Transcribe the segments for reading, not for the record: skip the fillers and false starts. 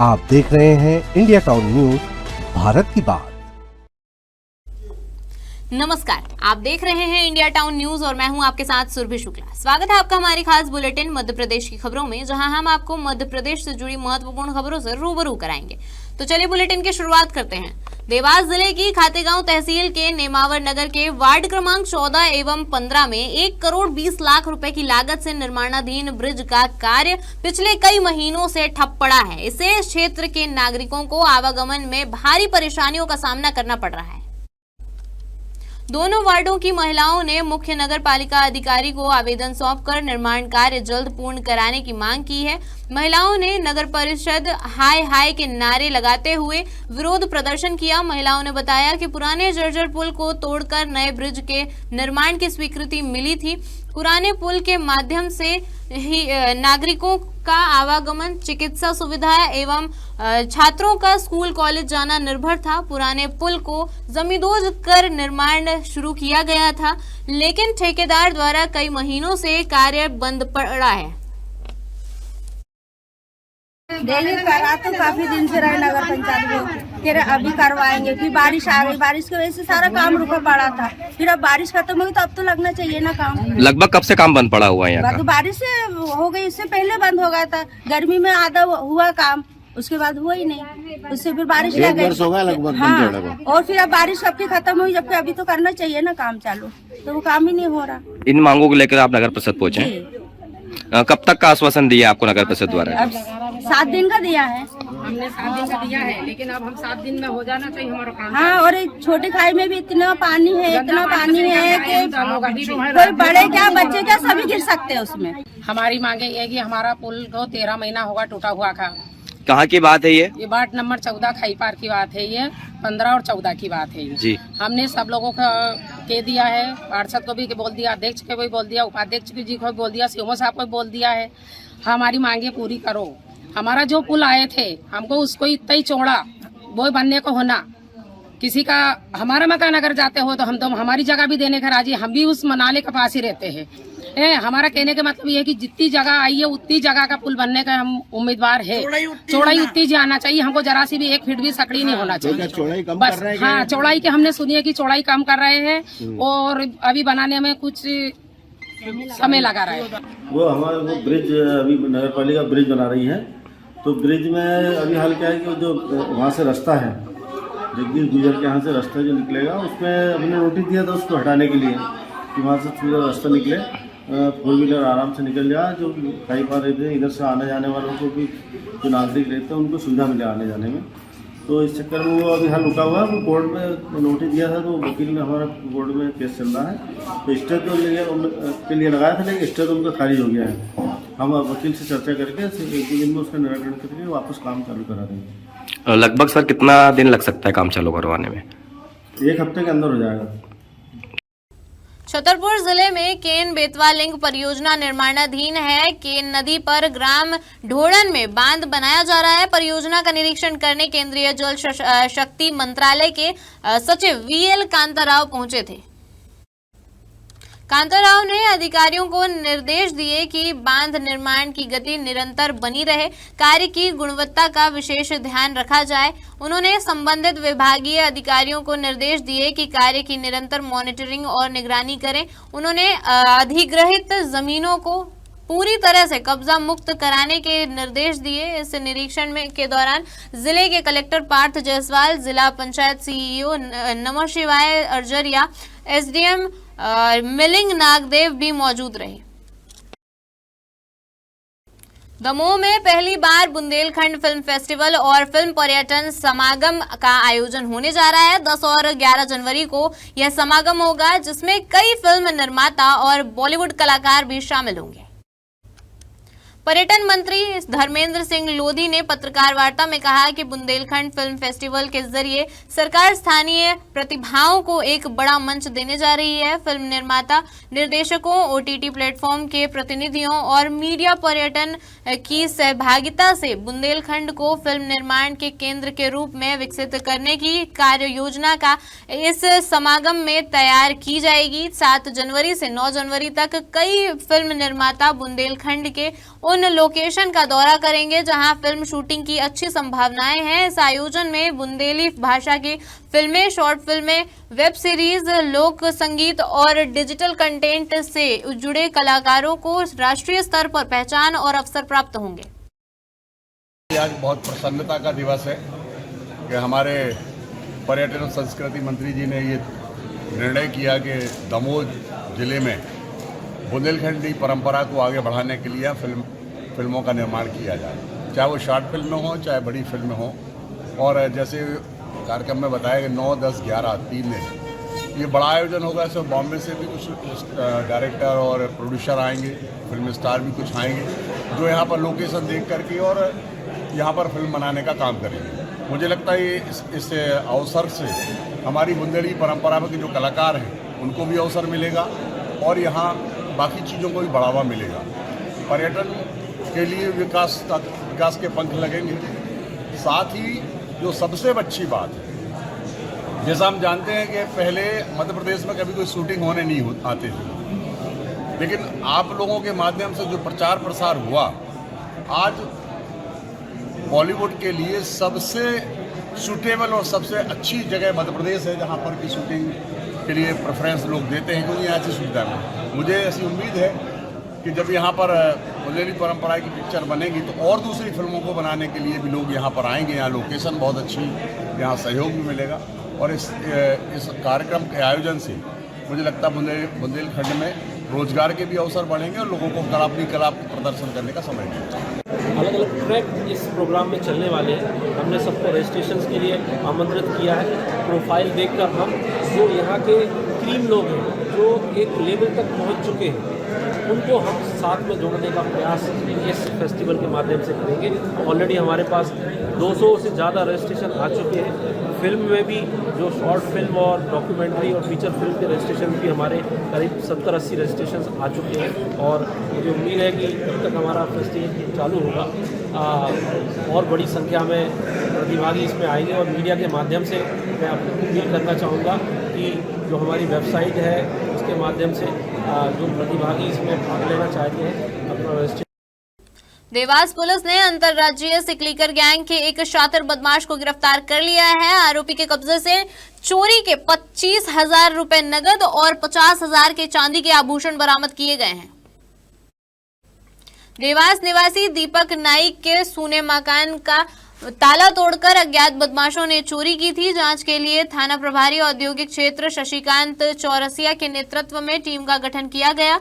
आप देख रहे हैं इंडिया टाउन न्यूज, भारत की बात। नमस्कार, आप देख रहे हैं इंडिया टाउन न्यूज और मैं हूं आपके साथ सुरभि शुक्ला। स्वागत है आपका हमारी खास बुलेटिन मध्य प्रदेश की खबरों में, जहां हम आपको मध्य प्रदेश से जुड़ी महत्वपूर्ण खबरों से रूबरू कराएंगे। तो चलिए बुलेटिन की शुरुआत करते हैं। देवास जिले की खातेगांव तहसील के नेमावर नगर के वार्ड क्रमांक 14 एवं 15 में 1 करोड़ 20 लाख रुपए की लागत से निर्माणाधीन ब्रिज का कार्य पिछले कई महीनों से ठप पड़ा है। इससे क्षेत्र के नागरिकों को आवागमन में भारी परेशानियों का सामना करना पड़ रहा है। दोनों वार्डों की महिलाओं ने मुख्य नगर पालिका अधिकारी को आवेदन सौंपकर निर्माण कार्य जल्द पूर्ण कराने की मांग की है। महिलाओं ने नगर परिषद हाय हाय के नारे लगाते हुए विरोध प्रदर्शन किया। महिलाओं ने बताया कि पुराने जर्जर पुल को तोड़कर नए ब्रिज के निर्माण की स्वीकृति मिली थी। पुराने पुल के माध्यम से ही नागरिकों का आवागमन, चिकित्सा सुविधा एवं छात्रों का स्कूल कॉलेज जाना निर्भर था। पुराने पुल को जमींदोज कर निर्माण शुरू किया गया था, लेकिन ठेकेदार द्वारा कई महीनों से कार्य बंद पड़ा है। डेली करा तो काफी दिन से रहे नगर पंचायत में, फिर अभी करवाएंगे। फिर बारिश आ गई, बारिश की वजह से सारा काम रुका पड़ा था। फिर अब बारिश खत्म हुई तो अब तो लगना चाहिए ना काम। लगभग कब से काम बंद पड़ा हुआ है यहाँ का? बारिश से हो गई, इससे पहले बंद हो गया था। गर्मी में आधा हुआ काम, उसके बाद हुआ ही नहीं। उससे फिर बारिश लग गई लगभग। हाँ, और फिर अब बारिश सबकी खत्म हुई, जबकि अभी तो करना चाहिए ना काम चालू, तो वो काम ही नहीं हो रहा। इन मांगों को लेकर आप नगर परिषद पहुँचे, कब तक का आश्वासन दिया आपको नगर परिषद द्वारा? अब 7 दिन का दिया है। हमने 7 दिन का दिया है, लेकिन अब हम 7 दिन में हो जाना चाहिए हमारा काम। हाँ, और छोटी खाई में भी इतना पानी है कि कोई बड़े क्या बच्चे क्या सभी गिर सकते हैं उसमें। हमारी मांगे ये कि हमारा पुल को 13 महीना होगा टूटा हुआ का। कहाँ की बात है ये? वार्ड नंबर 14 खाई पार की बात है, ये 15 और 14 की बात है जी। हमने सब लोगों को कह दिया है, पार्षद को भी बोल दिया, अध्यक्ष को भी बोल दिया, उपाध्यक्ष जी को भी बोल दिया, सीएमओ साहब को भी बोल दिया है। हमारी मांगे पूरी करो। हमारा जो पुल आए थे, हमको उसको इतना ही चौड़ा वो बनने को होना। किसी का हमारा मकान अगर जाते हो तो हम तो हमारी जगह भी देने का राजी, हम भी उस नाले के पास ही रहते हैं। हमारा कहने का मतलब ये है कि जितनी जगह आई है उतनी जगह का पुल बनने का हम उम्मीदवार है। चौड़ाई उतनी जाना चाहिए, हमको जरा सी भी 1 फीट भी सकड़ी नहीं होना चाहिए बस। हाँ, चौड़ाई के हमने सुनी है कि चौड़ाई कम कर रहे हैं और अभी बनाने में कुछ समय लगा रहा है। वो हमारा वो ब्रिज अभी नगर पालिका ब्रिज बना रही है, तो ब्रिज में अभी हाल क्या है कि जो वहाँ से रास्ता है, जगदीश गुजर के यहाँ से रास्ता जो निकलेगा, उसमें हमने नोटिस दिया था उसको हटाने के लिए कि वहाँ से पूरा रास्ता निकले, 4 व्हीलर आराम से निकल जाए। जो कई बार रहते हैं इधर से आने जाने वालों को भी, जो नागरिक रहते हैं उनको सुविधा मिले आने जाने में। तो इस चक्कर में वो अभी हाल रुका हुआ है। वो कोर्ट में नोटिस दिया था, तो वकील ने हमारा कोर्ट में केस चल रहा है, तो स्टे तो के लिए लगाया था, लेकिन स्टे तो उनका खारिज हो गया है। हम वकील से चर्चा करके 1 दिन में उसका निराकरण करके वापस काम चालू करा देंगे। लगभग सर कितना दिन लग सकता है काम चालू करवाने में? 1 हफ्ते के अंदर हो जाएगा। छतरपुर जिले में केन बेतवा लिंक परियोजना निर्माणाधीन है। केन नदी पर ग्राम ढोड़न में बांध बनाया जा रहा है। परियोजना का निरीक्षण करने केंद्रीय जल शक्ति मंत्रालय के सचिव वीएल कांताराव पहुंचे थे। कांताराव ने अधिकारियों को निर्देश दिए कि बांध निर्माण की गति निरंतर बनी रहे, कार्य की गुणवत्ता का विशेष ध्यान रखा जाए। उन्होंने संबंधित विभागीय अधिकारियों को निर्देश दिए कि कार्य की निरंतर मॉनिटरिंग और निगरानी करें। उन्होंने अधिग्रहित जमीनों को पूरी तरह से कब्जा मुक्त कराने के निर्देश दिए। इस निरीक्षण में के दौरान जिले के कलेक्टर पार्थ जायसवाल, जिला पंचायत सीईओ नमः शिवाय अर्जरिया, एसडीएम मिलिंग नागदेव भी मौजूद रहे। दमोह में पहली बार बुंदेलखंड फिल्म फेस्टिवल और फिल्म पर्यटन समागम का आयोजन होने जा रहा है। 10 और 11 जनवरी को यह समागम होगा, जिसमें कई फिल्म निर्माता और बॉलीवुड कलाकार भी शामिल होंगे। पर्यटन मंत्री धर्मेंद्र सिंह लोधी ने पत्रकार वार्ता में कहा कि बुंदेलखंड फिल्म फेस्टिवल के जरिए सरकार स्थानीय प्रतिभाओं को एक बड़ा मंच देने जा रही है। फिल्म निर्माता, निर्देशकों, ओटीटी प्लेटफॉर्म के प्रतिनिधियों और मीडिया पर्यटन की सहभागिता से बुंदेलखंड को फिल्म निर्माण के केंद्र के रूप में विकसित करने की कार्य योजना का इस समागम में तैयार की जाएगी। 7 जनवरी से 9 जनवरी तक कई फिल्म निर्माता बुंदेलखंड के उन उन लोकेशन का दौरा करेंगे जहां फिल्म शूटिंग की अच्छी संभावनाएं हैं। इस आयोजन में बुंदेली भाषा की फिल्में, शॉर्ट फिल्में, वेब सीरीज, लोक संगीत और डिजिटल कंटेंट से जुड़े कलाकारों को राष्ट्रीय स्तर पर पहचान और अवसर प्राप्त होंगे। आज बहुत प्रसन्नता का दिवस है कि हमारे पर्यटन और संस्कृति मंत्री जी ने ये निर्णय किया कि दमोह जिले में बुंदेलखंडी परंपरा को आगे बढ़ाने के लिए फिल्मों का निर्माण किया जाए, चाहे वो शॉर्ट फिल्में हों चाहे बड़ी फिल्में हों। और जैसे कार्यक्रम में बताया कि 9, 10, 11 3 दिन ये बड़ा आयोजन होगा। इसमें बॉम्बे से भी कुछ डायरेक्टर और प्रोड्यूसर आएंगे, फिल्म स्टार भी कुछ आएंगे जो यहाँ पर लोकेशन देख करके और यहाँ पर फिल्म बनाने का काम करेंगे। मुझे लगता है इस अवसर से हमारी बुंदेली परंपरा में के जो कलाकार हैं उनको भी अवसर मिलेगा और यहाँ बाकी चीज़ों को भी बढ़ावा मिलेगा। पर्यटन के लिए विकास के पंख लगेंगे। साथ ही जो सबसे अच्छी बात है, जैसा हम जानते हैं कि पहले मध्य प्रदेश में कभी कोई शूटिंग होने नहीं आती थी, लेकिन आप लोगों के माध्यम से जो प्रचार प्रसार हुआ, आज बॉलीवुड के लिए सबसे सूटेबल और सबसे अच्छी जगह मध्य प्रदेश है जहाँ पर की शूटिंग के लिए प्रेफरेंस लोग देते हैं, क्योंकि यहाँ से सुविधा है। मुझे ऐसी उम्मीद है कि जब यहाँ पर बुंदेली परंपरा की पिक्चर बनेगी तो और दूसरी फिल्मों को बनाने के लिए भी लोग यहाँ पर आएंगे। यहाँ लोकेशन बहुत अच्छी, यहाँ सहयोग भी मिलेगा और इस कार्यक्रम के आयोजन से मुझे लगता है बुंदेलखंड में रोजगार के भी अवसर बढ़ेंगे और लोगों को अपनी कला प्रदर्शन करने का समय मिलेगा। अलग अलग ट्रैक इस प्रोग्राम में चलने वाले हैं। हमने सबको रजिस्ट्रेशन के लिए आमंत्रित किया है। प्रोफाइल देखकर हम जो यहाँ के क्रीम लोग हैं, जो एक लेवल तक पहुँच चुके हैं, उनको हम साथ में जोड़ने का प्रयास इस फेस्टिवल के माध्यम से करेंगे। ऑलरेडी हमारे पास 200 से ज़्यादा रजिस्ट्रेशन आ चुके हैं। फिल्म में भी जो शॉर्ट फिल्म और डॉक्यूमेंट्री और फीचर फिल्म के रजिस्ट्रेशन भी हमारे करीब 70-80 रजिस्ट्रेशन आ चुके हैं और मुझे उम्मीद है कि जब तक हमारा फेस्टिवल चालू होगा और बड़ी संख्या में प्रतिभागी इसमें आएंगे। और मीडिया के माध्यम से मैं आपको अपील करना चाहूँगा कि जो हमारी वेबसाइट है उसके माध्यम से जो प्रतिभागी इसमें भाग लेना चाहते हैं अपना रजिस्ट्रेशन। देवास पुलिस ने अंतर्राज्यीय सिकलीकर गैंग के एक शातिर बदमाश को गिरफ्तार कर लिया है। आरोपी के कब्जे से चोरी के 25,000 रुपए नगद और 50,000 के चांदी के आभूषण बरामद किए गए हैं। देवास निवासी दीपक नाइक के सूने मकान का ताला तोड़कर अज्ञात बदमाशों ने चोरी की थी। जांच के लिए थाना प्रभारी औद्योगिक क्षेत्र शशिकांत चौरसिया के नेतृत्व में टीम का गठन किया गया।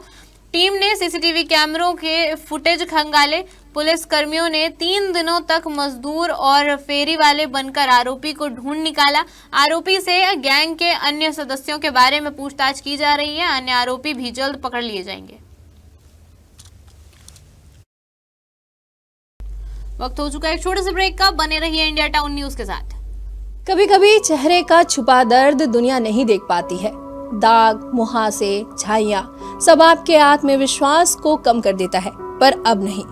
टीम ने सीसीटीवी कैमरों के फुटेज खंगाले। पुलिस कर्मियों ने 3 दिनों तक मजदूर और फेरी वाले बनकर आरोपी को ढूंढ निकाला। आरोपी से गैंग के अन्य सदस्यों के बारे में पूछताछ की जा रही है। अन्य आरोपी भी जल्द पकड़ लिए जाएंगे। वक्त हो चुका है एक छोटे से ब्रेक का। बने रहिए इंडिया टाउन न्यूज के साथ। कभी कभी चेहरे का छुपा दर्द दुनिया नहीं देख पाती है। दाग, मुहासे, झाइयां सब आपके आत्मविश्वास को कम कर देता है, पर अब नहीं,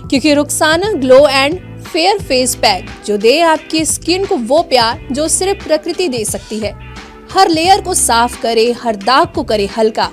क्योंकि Rukhsana glow and fair face pack जो दे आपकी स्किन को वो प्यार जो सिर्फ प्रकृति दे सकती है। हर लेयर को साफ करे, हर दाग को करे हल्का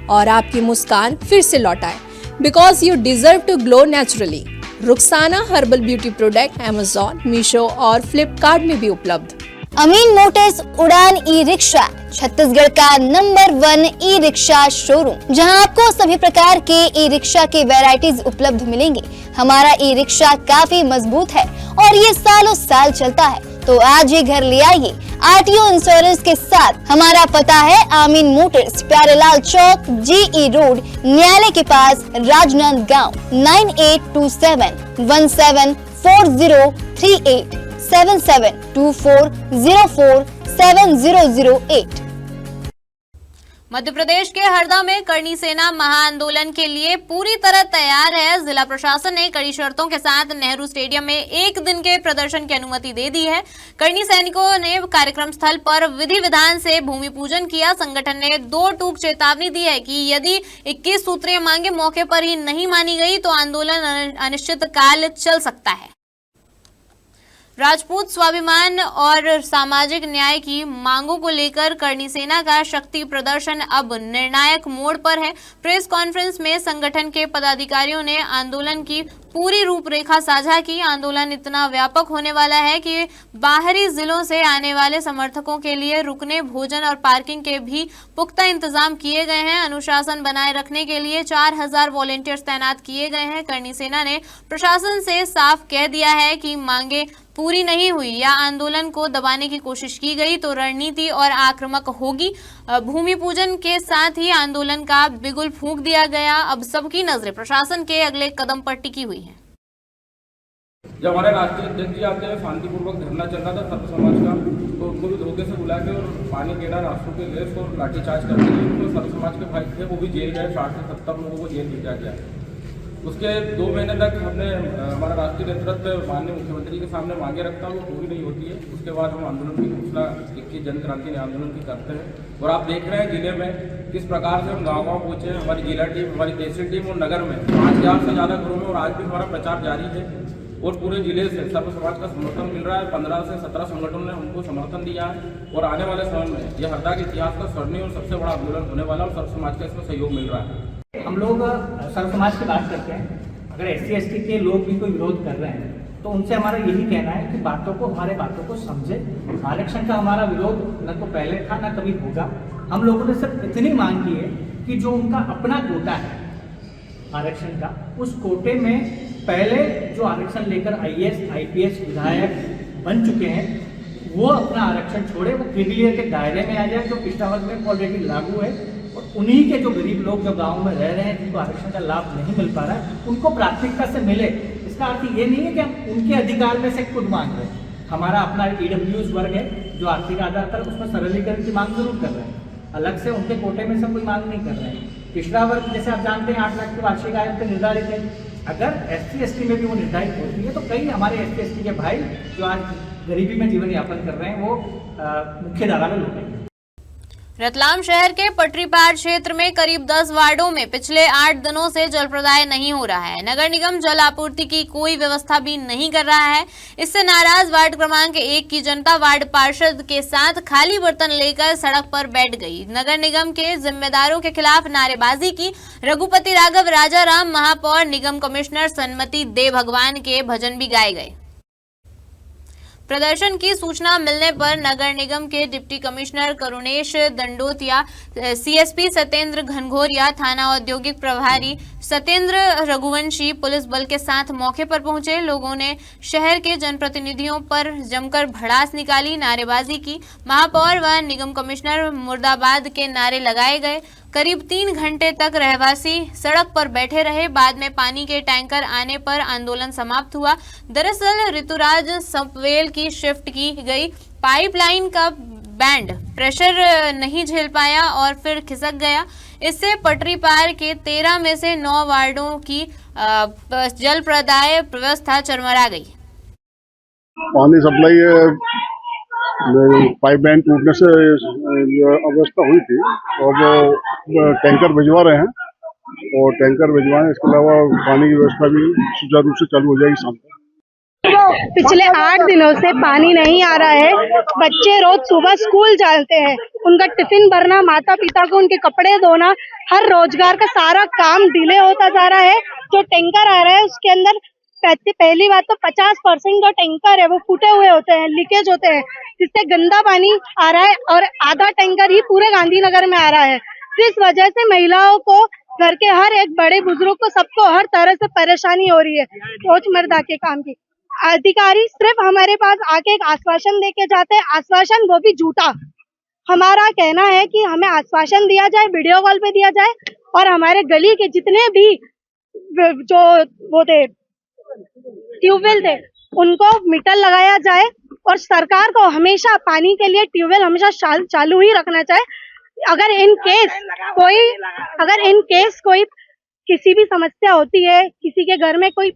और आपकी मुस्कान फिर से लौटाए। Because you deserve to glow naturally. Rukhsana herbal beauty product Amazon, Meesho और फ्लिपकार्ट में भी उपलब्ध। अमीन मोटर्स उड़ान ई रिक्शा छत्तीसगढ़ का नंबर 1 ई रिक्शा शोरूम, जहां आपको सभी प्रकार के ई रिक्शा के वैरायटीज उपलब्ध मिलेंगे। हमारा ई रिक्शा काफी मजबूत है और ये सालों साल चलता है, तो आज ही घर ले आइए आरटीओ इंश्योरेंस के साथ। हमारा पता है अमीन मोटर्स, प्यारेलाल चौक, जीई रोड, न्यायालय के पास, राजनांदगांव। 9827174038 7724047008। मध्य प्रदेश के हरदा में करनी सेना महाआंदोलन के लिए पूरी तरह तैयार है। जिला प्रशासन ने कड़ी शर्तों के साथ नेहरू स्टेडियम में 1 दिन के प्रदर्शन की अनुमति दे दी है। करनी सैनिकों ने कार्यक्रम स्थल पर विधि विधान से भूमि पूजन किया। संगठन ने 2 टूक चेतावनी दी है कि यदि 21 सूत्रीय मांगे मौके पर ही नहीं मानी गई तो आंदोलन अनिश्चित काल चल सकता है। राजपूत स्वाभिमान और सामाजिक न्याय की मांगों को लेकर करनी सेना का शक्ति प्रदर्शन अब निर्णायक मोड़ पर है। प्रेस कॉन्फ्रेंस में संगठन के पदाधिकारियों ने आंदोलन की पूरी रूपरेखा साझा की। आंदोलन इतना व्यापक होने वाला है कि बाहरी जिलों से आने वाले समर्थकों के लिए रुकने, भोजन और पार्किंग के भी पुख्ता इंतजाम किए गए हैं। अनुशासन बनाए रखने के लिए 4000 वॉलेंटियर्स तैनात किए गए हैं। करणी सेना ने प्रशासन से साफ कह दिया है कि मांगे पूरी नहीं हुई या आंदोलन को दबाने की कोशिश की गई तो रणनीति और आक्रामक होगी। भूमि पूजन के साथ ही आंदोलन का बिगुल फूंक दिया गया। अब सबकी नजरें प्रशासन के अगले कदम पर टिकी हुई हैं। जब हमारे राष्ट्रीय अध्यक्ष जी आते हैं, शांतिपूर्वक धरना चल रहा था सर्व समाज का, तो उनको भी धोखे से बुला के और पानी गिरा, रास्तों पे गैस और लाठीचार्ज करते थे। तो सर्व समाज के भाई थे, वो भी जेल गए। 60 से 70 लोगों को जेल भेजा गया। उसके 2 महीने तक हमने हमारा राष्ट्रीय नेतृत्व माननीय मुख्यमंत्री के सामने मांगे रखता, वो पूरी नहीं होती है। उसके बाद हम आंदोलन की घोषणा 21 जन क्रांति आंदोलन की करते हैं। और आप देख रहे हैं जिले में किस प्रकार से हम गाँव पहुँचे हैं। हमारी जिला टीम, हमारी तहसील टीम और नगर में 5000 से ज़्यादा घरों में, और आज भी हमारा प्रचार जारी है। और पूरे जिले से सर्व समाज का समर्थन मिल रहा है। 15 से 17 संगठनों ने हमको समर्थन दिया है। और आने वाले समय में यह हरदा के इतिहास का स्वर्णिम और सबसे बड़ा आंदोलन होने वाला, और सर्व समाज का इसमें सहयोग मिल रहा है। हम लोग सर्व समाज की बात करते हैं। अगर SC/ST के लोग भी कोई विरोध कर रहे हैं तो उनसे हमारा यही कहना है कि हमारे बातों को समझे। आरक्षण का हमारा विरोध न तो पहले था न कभी होगा। हम लोगों ने सिर्फ इतनी मांग की है कि जो उनका अपना कोटा है आरक्षण का, उस कोटे में पहले जो आरक्षण लेकर IAS, IPS विधायक बन चुके हैं, वो अपना आरक्षण छोड़े, वो क्रिमिलियर के दायरे में आ जाए, जो पिछड़ा वर्ग में ऑलरेडी लागू है। और उन्हीं के जो गरीब लोग जो गाँव में रह रहे हैं, जिनको आरक्षण का लाभ नहीं मिल पा रहा है, उनको प्राथमिकता से मिले। इसका अर्थ ये नहीं है कि हम उनके अधिकार में से खुद मांग रहे हैं। हमारा अपना EWS वर्ग है जो आर्थिक आधार पर, उसमें सरलीकरण की मांग जरूर कर रहे हैं। अलग से उनके कोटे में से कोई मांग नहीं कर रहे हैं। पिछड़ा वर्ग जैसे आप जानते हैं 8 लाख की वार्षिक आय पर निर्धारित है। अगर SC/ST में भी वो निर्धारित होती है तो कई हमारे SC/ST के भाई जो आज गरीबी में जीवन यापन कर रहे हैं, वो मुख्य धारा में लौटेंगे। रतलाम शहर के पटरी पार क्षेत्र में करीब 10 वार्डों में पिछले 8 दिनों से जल प्रदाय नहीं हो रहा है। नगर निगम जल आपूर्ति की कोई व्यवस्था भी नहीं कर रहा है। इससे नाराज वार्ड क्रमांक 1 की जनता वार्ड पार्षद के साथ खाली बर्तन लेकर सड़क पर बैठ गई। नगर निगम के जिम्मेदारों के खिलाफ नारेबाजी की। रघुपति राघव, राजा राम, महापौर, निगम कमिश्नर सन्मति दे भगवान के भजन भी गाए गए। प्रदर्शन की सूचना मिलने पर नगर निगम के deputy commissioner Karunesh Dandotiya, CSP Satyendra Ghanghoriya, थाना औद्योगिक प्रभारी सत्येंद्र रघुवंशी पुलिस बल के साथ मौके पर पहुंचे। लोगों ने शहर के जनप्रतिनिधियों पर जमकर भड़ास निकाली, नारेबाजी की। महापौर व निगम कमिश्नर मुर्दाबाद के नारे लगाए गए। करीब 3 घंटे तक रहवासी सड़क पर बैठे रहे। बाद में पानी के टैंकर आने पर आंदोलन समाप्त हुआ। दरअसल ऋतुराज सपवेल की शिफ्ट की गई पाइपलाइन का बैंड प्रेशर नहीं झेल पाया और फिर खिसक गया। इससे पटरी पार के 13 में से 9 वार्डों की जल प्रदाय व्यवस्था चरमरा गई। पानी सप्लाई पाइपलाइन टूटने से अवस्था हुई थी और वो टैंकर भिजवा रहे हैं और टैंकर भिजवाएं। इसके अलावा पानी की व्यवस्था भी सुचारू रूप से चालू हो जाएगी शाम तक। पिछले 8 दिनों से पानी नहीं आ रहा है। बच्चे रोज सुबह स्कूल जाते हैं, उनका टिफिन भरना, माता पिता को उनके कपड़े धोना, हर रोजगार का सारा काम डिले होता जा रहा है। जो टैंकर आ रहा है उसके अंदर पहली बात तो 50% जो टैंकर है वो फूटे हुए होते हैं, लीकेज होते हैं, जिससे गंदा पानी आ रहा है और आधा टैंकर ही पूरे गांधीनगर में आ रहा है। जिस वजह से महिलाओं को, घर के हर एक बड़े बुजुर्ग को, सबको हर तरह से परेशानी हो रही है रोजमर्रा के काम की। अधिकारी सिर्फ हमारे पास आके एक आश्वासन देके जाते हैं, आश्वासन वो भी झूठा। हमारा कहना है कि हमें आश्वासन दिया जाए, वीडियो कॉल पे दिया जाए और हमारे गली के जितने भी जो वो थे ट्यूबवेल थे उनको मीटर लगाया जाए और सरकार को हमेशा पानी के लिए ट्यूबवेल हमेशा चालू ही रखना चाहिए। अगर इन केस कोई किसी भी समस्या होती है, किसी के घर में कोई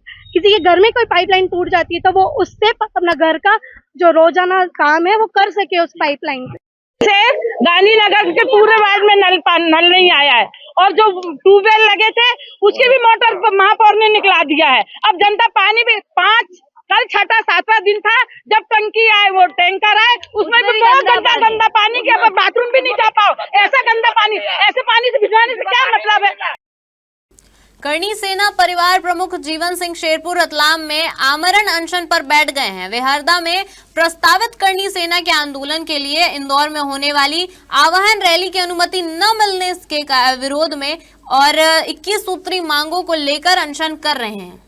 पाइपलाइन टूट जाती है तो वो उससे अपना घर का जो रोजाना काम है वो कर सके उस पाइपलाइन से। गांधीनगर के पूरे वार्ड में नल नहीं आया है और जो ट्यूबवेल लगे थे उसकी भी मोटर महापौर ने निकला दिया है। अब जनता पानी भी कल 6वां 7वां दिन था जब टंकी आए, वो टैंकर आए, उसमें भी बहुत गंदा पानी के बाथरूम भी नहीं जा पाओ। ऐसा गंदा पानी, ऐसे पानी से भिजवाने से क्या मतलब है। करणी सेना परिवार प्रमुख जीवन सिंह शेरपुर रतलाम में आमरण अनशन पर बैठ गए हैं। वे हरदा में प्रस्तावित करणी सेना के आंदोलन के लिए इंदौर में होने वाली आवाहन रैली की अनुमति न मिलने के विरोध में और 21 सूत्री मांगों को लेकर अनशन कर रहे हैं।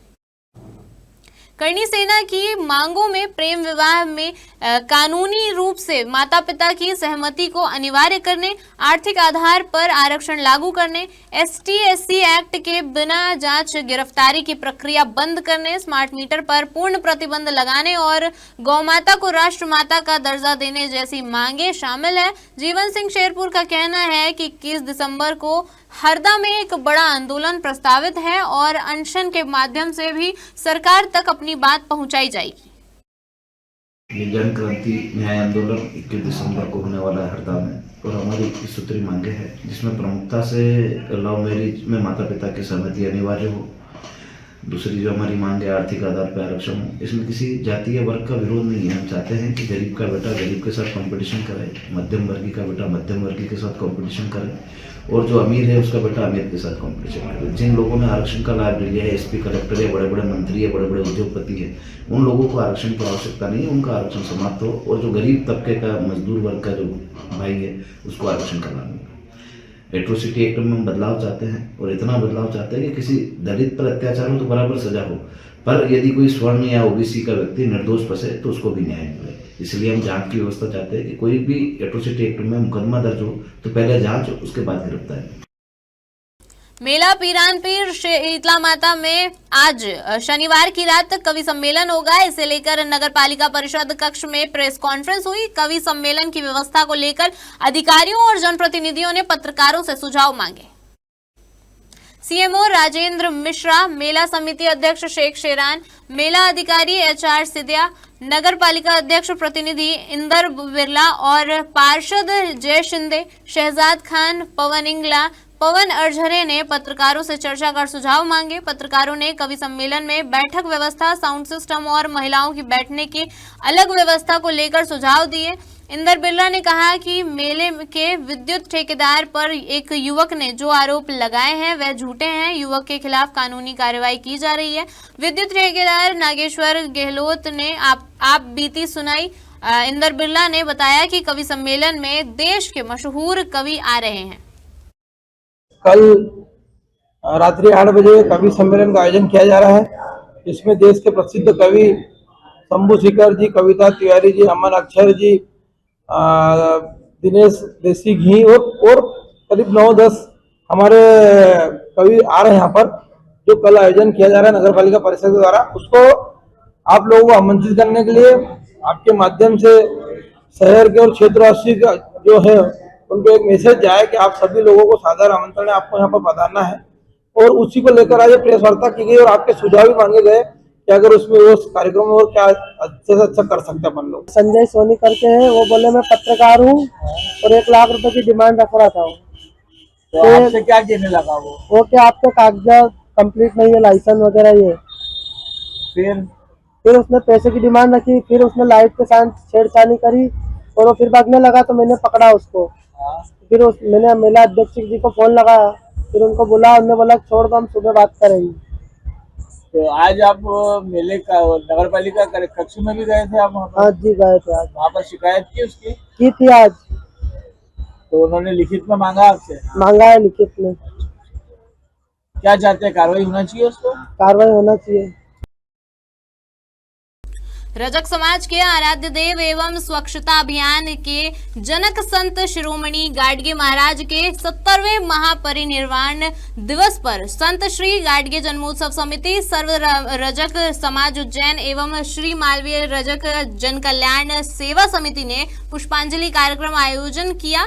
करणी सेना की मांगों में प्रेम विवाह में कानूनी रूप से माता पिता की सहमति को अनिवार्य करने, आर्थिक आधार पर आरक्षण लागू करने, ST/SC एक्ट के बिना जांच गिरफ्तारी की प्रक्रिया बंद करने, स्मार्ट मीटर पर पूर्ण प्रतिबंध लगाने और गौमाता को राष्ट्रमाता का दर्जा देने जैसी मांगे शामिल है। जीवन सिंह शेरपुर का कहना है कि 21 दिसंबर को हरदा में एक बड़ा आंदोलन प्रस्तावित है और अनशन के माध्यम से भी सरकार तक अपनी बात पहुंचाई जाएगी। ये जन क्रांति न्याय आंदोलन 21 दिसंबर को होने वाला है हरदा में और हमारी 21 सूत्री मांगे हैं, जिसमें प्रमुखता से लव मैरिज में माता पिता की सहमति अनिवार्य हो। दूसरी जो हमारी मांग है आर्थिक आधार पर आरक्षण हो। इसमें किसी जातीय वर्ग का विरोध नहीं है। हम चाहते हैं कि गरीब का बेटा गरीब के साथ कंपटीशन करे, मध्यम वर्गीय का बेटा मध्यम वर्गीय के साथ कंपटीशन करे और जो अमीर है उसका बेटा अमीर के साथ कंपटीशन करे। जिन लोगों ने आरक्षण का लाभ लिया है, SP कलेक्टर है, बड़े बड़े मंत्री है, बड़े बड़े उद्योगपति है, उन लोगों को आरक्षण की आवश्यकता नहीं है। उनका आरक्षण समाप्त हो और जो गरीब तबके का मजदूर वर्ग का जो भाई है उसको आरक्षण का लाभ मिले। एट्रोसिटी एक्ट में हम बदलाव चाहते हैं और इतना बदलाव चाहते हैं कि किसी दलित पर अत्याचार हो तो बराबर सजा हो, पर यदि कोई स्वर्ण या OBC का व्यक्ति निर्दोष फंसे तो उसको भी न्याय मिले। इसलिए हम जांच की व्यवस्था चाहते हैं कि कोई भी एट्रोसिटी एक्ट में मुकदमा दर्ज हो तो पहले जांच, उसके बाद गिरफ्तारी। मेला पीरानपीर शीतला माता में आज शनिवार की रात कवि सम्मेलन होगा। इसे लेकर नगर पालिका परिषद कक्ष में प्रेस कॉन्फ्रेंस हुई। कवि सम्मेलन की व्यवस्था को लेकर अधिकारियों और जनप्रतिनिधियों ने पत्रकारों से सुझाव मांगे। CMO राजेंद्र मिश्रा, मेला समिति अध्यक्ष शेख शेरान, मेला अधिकारी HR सिदिया, नगर पालिका अध्यक्ष प्रतिनिधि इंदर बिरला और पार्षद जय शिंदे, शहजाद खान, पवन इंगला, पवन अरझरे ने पत्रकारों से चर्चा कर सुझाव मांगे। पत्रकारों ने कवि सम्मेलन में बैठक व्यवस्था, साउंड सिस्टम और महिलाओं की बैठने की अलग व्यवस्था को लेकर सुझाव दिए। इंदर बिरला ने कहा कि मेले के विद्युत ठेकेदार पर एक युवक ने जो आरोप लगाए हैं वह झूठे हैं। युवक के खिलाफ कानूनी कार्रवाई की जा रही है। विद्युत ठेकेदार नागेश्वर गहलोत ने आप बीती सुनाई। इंदर बिरला ने बताया कि कवि सम्मेलन में देश के मशहूर कवि आ रहे हैं। कल रात्रि 8 बजे कवि सम्मेलन का आयोजन किया जा रहा है। इसमें देश के प्रसिद्ध कवि शंभू शिखर जी, कविता तिवारी जी, अमन अक्षर जी, दिनेश देसी घी और करीब 9-10 हमारे कवि आ रहे हैं यहाँ पर। जो कल आयोजन किया जा रहा है नगर पालिका परिषद के द्वारा, उसको आप लोगों को आमंत्रित करने के लिए आपके माध्यम से शहर के और क्षेत्रवासी का जो है उनको एक मैसेज जाए कि आप सभी लोगों को सादर आमंत्रण है, आपको यहाँ पर पधारना है। और उसी को लेकर आज प्रेस वार्ता की गई और आपके सुझाव भी मांगे गए कि अगर उसमें वो कार्यक्रम में और क्या अच्छे से अच्छा कर सकते अपन लोग। संजय सोनी करके हैं, वो बोले मैं पत्रकार हूँ और 1 लाख रुपए की डिमांड रख रहा था। तो आपसे क्या कहने लगा वो क्या आपके कागजात कंप्लीट नहीं है, लाइसेंस वगैरह ये। फिर उसने पैसे की डिमांड रखी, फिर उसने लाइट के साथ छेड़छाड़ी करी और वो फिर भागने लगा तो मैंने पकड़ा उसको। फिर मैंने मेला अध्यक्ष जी को फोन लगाया, फिर उनको बुला, उन्होंने बोला छोड़ दो, हम सुबह बात करेंगे। तो आज आप मेले का नगर पालिका कक्ष में भी गए थे आप वहाँ पर? हाँ जी गए थे। आज वहाँ पर शिकायत की उसकी की थी आज। तो उन्होंने लिखित में मांगा आपसे? मांगा है लिखित में। क्या चाहते हैं, कार्रवाई होना चाहिए उसको? कार्रवाई होना चाहिए। रजक समाज के आराध्य देव एवं स्वच्छता अभियान के जनक संत शिरोमणि गाडगे महाराज के 70वें महापरिनिर्वाण दिवस पर संत श्री गाडगे जन्मोत्सव समिति, सर्व रजक समाज उज्जैन एवं श्री मालवीय रजक जन कल्याण सेवा समिति ने पुष्पांजलि कार्यक्रम आयोजन किया।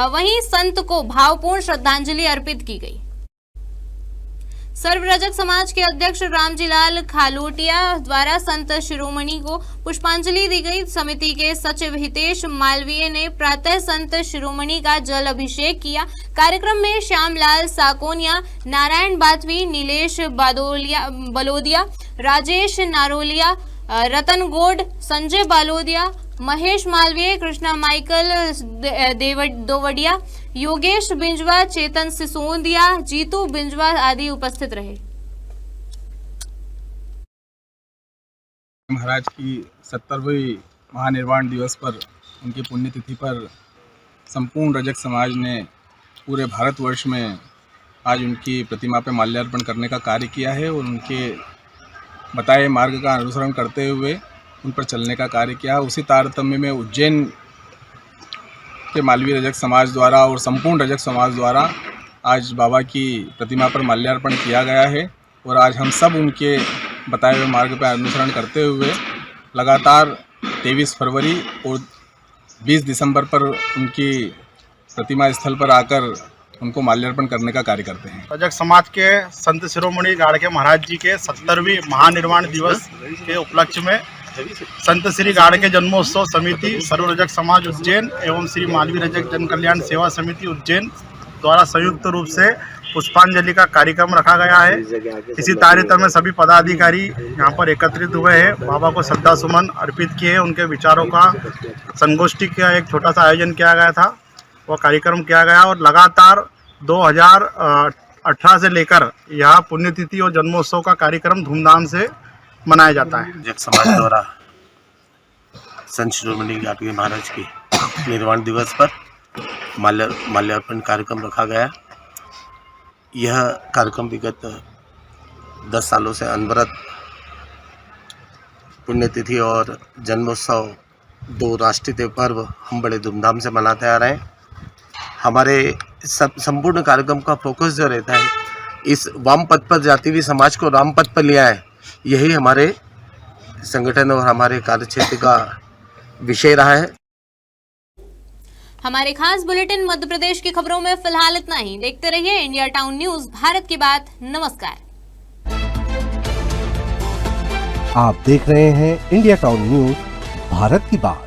वहीं संत को भावपूर्ण श्रद्धांजलि अर्पित की गई। सर्व रजक समाज के अध्यक्ष रामजीलाल खालोटिया द्वारा संत शिरोमणि को पुष्पांजलि दी गई। समिति के सचिव हितेश मालवीय ने प्रातः संत शिरोमणि का जल अभिषेक किया। कार्यक्रम में श्यामलाल साकोनिया, नारायण बाथवी, नीलेश बलोदिया, राजेश नारोलिया, रतन गोड, संजय बालोदिया, महेश मालवीय, कृष्णा माइकल दोवडिया, योगेश बिंजवा, चेतन सिसोदिया, जीतू बिंजवा आदि उपस्थित रहे। महाराज की 70वें महानिर्वाण दिवस पर, उनकी पुण्यतिथि पर संपूर्ण रजक समाज ने पूरे भारतवर्ष में आज उनकी प्रतिमा पर माल्यार्पण करने का कार्य किया है और उनके बताए मार्ग का अनुसरण करते हुए उन पर चलने का कार्य किया। उसी तारतम्य में उज्जैन के मालवीय रजक समाज द्वारा और संपूर्ण रजक समाज द्वारा आज बाबा की प्रतिमा पर माल्यार्पण किया गया है और आज हम सब उनके बताए हुए मार्ग पर अनुसरण करते हुए लगातार 23 फरवरी और 20 दिसंबर पर उनकी प्रतिमा स्थल पर आकर उनको माल्यार्पण करने का कार्य करते हैं। रजक समाज के संत शिरोमणि गाड़गे महाराज जी के 70वें महानिर्वाण दिवस के उपलक्ष्य में संत श्री गाड़गे जन्मोत्सव समिति, सर्व रजक समाज उज्जैन एवं श्री मालवीय रजक जन कल्याण सेवा समिति उज्जैन द्वारा संयुक्त रूप से पुष्पांजलि का कार्यक्रम रखा गया है। इसी तारीख में सभी पदाधिकारी यहाँ पर एकत्रित हुए हैं, बाबा को श्रद्धा सुमन अर्पित किए, उनके विचारों का संगोष्ठी का एक छोटा सा आयोजन किया गया था, वो कार्यक्रम किया गया और लगातार 2018 से लेकर यहाँ पुण्यतिथि और जन्मोत्सव का कार्यक्रम धूमधाम से मनाया जाता है। रजक समाज द्वारा संत शिरोमणि गाड़गे महाराज के निर्वाण दिवस पर माल्यार्पण कार्यक्रम रखा गया। यह कार्यक्रम विगत 10 सालों से अनवरत पुण्यतिथि और जन्मोत्सव, 2 राष्ट्रीय पर्व हम बड़े धूमधाम से मनाते आ रहे हैं। हमारे संपूर्ण कार्यक्रम का फोकस जो रहता है, इस वाम पथ पर जाती हुई समाज को राम पथ पर लिया है, यही हमारे संगठन और हमारे कार्यक्षेत्र का विषय रहा है। हमारे खास बुलेटिन मध्य प्रदेश की खबरों में फिलहाल इतना ही। देखते रहिए इंडिया टाउन न्यूज, भारत की बात। नमस्कार। आप देख रहे हैं इंडिया टाउन न्यूज, भारत की बात।